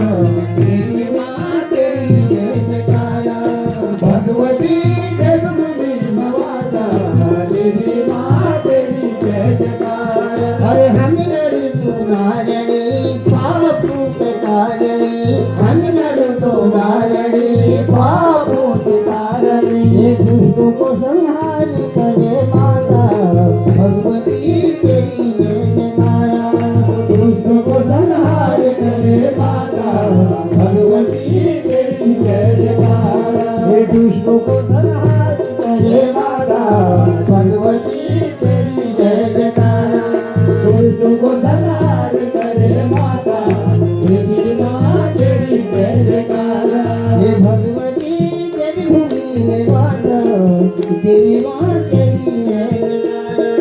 तेरी माँ तेरी जय जयकारा भगवती जगदम्बे माता तेरी माँ तेरी जय जयकारा अरे हम नर तुम्हारी पापों के तारणी हम नर तुम्हारी पापों के तारणी ये दुष्टों को संहार करे माता भगवती तेरी जय जयकारा दुष्टों को संहार करे माता भगवती तेरी जय जयकारा ये दुष्टों को संहार करे माता भगवती तेरी जय जयकारा दुष्टों को संहार करे माता तेरी माँ तेरी जय जयकारा हे भगवती तेरी भूमि में माता तेरी माँ तेरी जय जयकारा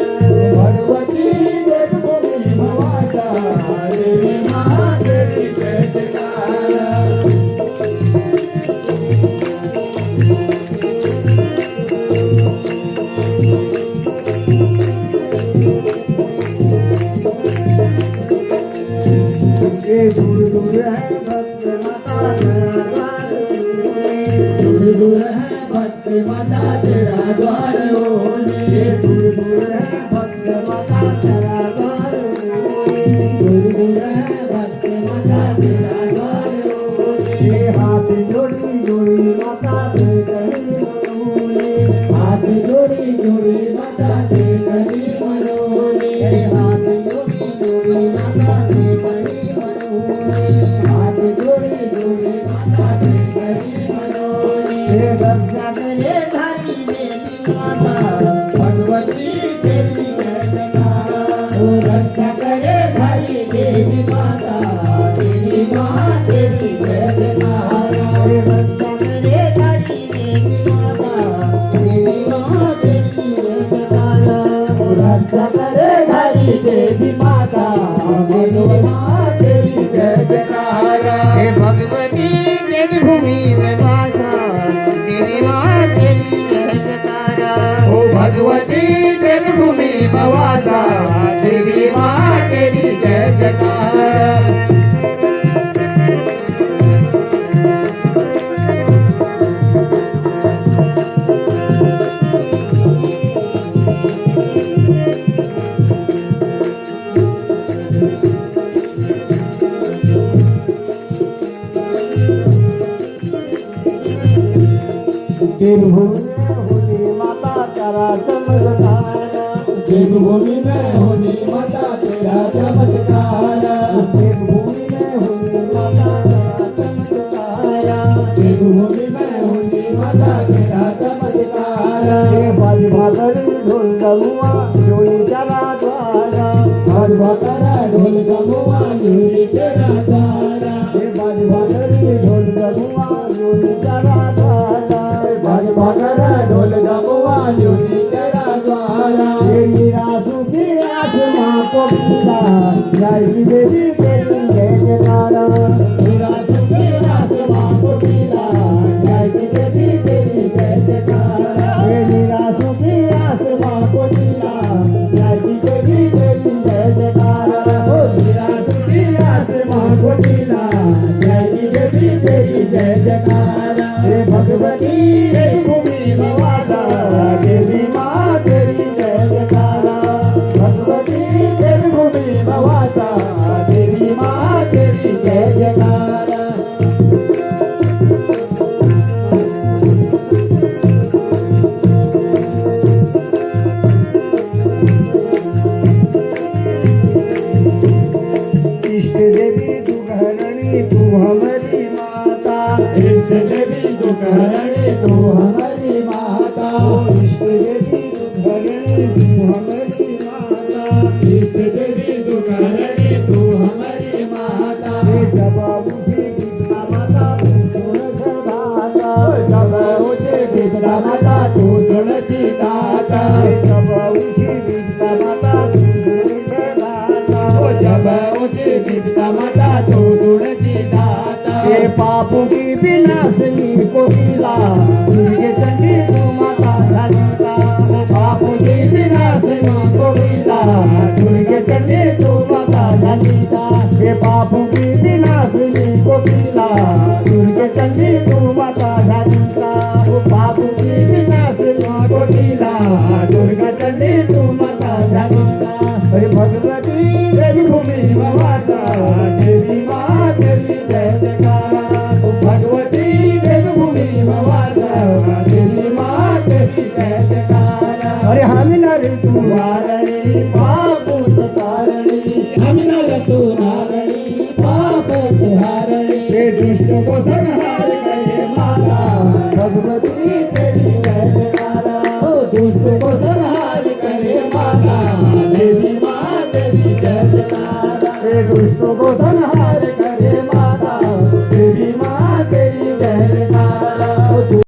भगवती तेरी भूमि में माता तेरी माँ तेरी जय जयकारा दूर दूर है भक्त माता तेरा द्वार दूर दूर है भक्त माता तेरा द्वार ओले दूर दूर है भक्त माता तेरा द्वार दूर दूर है भक्त माता तेरा द्वार ओले हाथ जोड़ी जोड़ी माता से करी मनोले हाथ जोड़ी जोड़ी माता से करी मनोले हाथ जोड़ी जोड़ी माता से करी हाथ जोड़ी जोड़ी माता से करी मनोले रक्षा करे धारी देवी माता भगवती तेरी जय जयकारा ओ रक्षा करे धारी देवी माता तेरी माँ तेरी जय जयकारा रक्षा करे धारी देवी माता तेरी माँ तेरी जय जयकारा रक्षा करे धारी देवी माता तेरी माँ तेरी जय जयकारा हे भगवती तेरी भूमि में माता तेरी माँ तेरी जय जयकारा ओ भगवती तेरी भूमि में माता तेरी माँ तेरी जय जयकारा देवभूमि में होली माता तेरा चमत्कार देवभूमि में होली माता तेरा चमत्कार देवभूमि में होली माता तेरा चमत्कार देवभूमि में होली माता तेरा चमत्कार बाज भादरी ढोल गमुआ जोड़ी तेरा द्वारा बाज भादरा ढोल गमुआ जोड़ी तेरा द्वारा बाज भादरी ढोल गमुआ जोड़ी तेरा द्वारा भगरा ढोल गमुआ जोड़ी तेरा द्वारा मेरा सुखी आत्मा को पीला जय देवी तेरी जय जयकारा मेरा सुखी आत्मा को पीला जय देवी तेरी जय जयकारा मेरा सुखी आत्मा को पीला जय देवी तेरी जय जयकारा ओ मेरा सुखी आत्मा को पीला जय देवी तेरी जय जयकारा हे भगवती भूमि माता तेरी माँ तेरी जय जयकारा भगवती तेरी भूमि माता तेरी माँ तेरी जय जयकारा इष्ट देवी दुघरणी तू हमारी माता इष्ट देवी दुघरणी तू हमारी माता इष्ट देवी दुघरणी तू हमारी माता इष्ट देवी दुघरणी तू हमारी माता जब उठी विद्या माता तू सुन दाता जब उठी विद्या माता तू सुन दाता जब उठी विद्या माता तू सुन दाता जब उठी विद्या माता तू सुन दाता हे पापों की विनाशनी को मिला दुर्गे चंडी तू माता ललिता पापों की विनाशनी को मिला दुर्गे चंडी तू माता ललिता हे पापों की विनाशनी को कोटीला दुर्गे चंडी तू माता झालीला बाबूची विनाशिनी कोटीला दुर्गा चंडी तू माता झालीला अरे भगवती देवी भूमी माता देवी माँ तेरी जय जयकारा भगवती देवी भूमी माता देवी माँ तेरी जय जयकारा अरे हम नर तू हारणी बाबू तारणी हम नर तू हारणी बाबू हारणी हे दुष्ट को संहार करे माता भगवती तेरी जय जयकारा दुष्ट को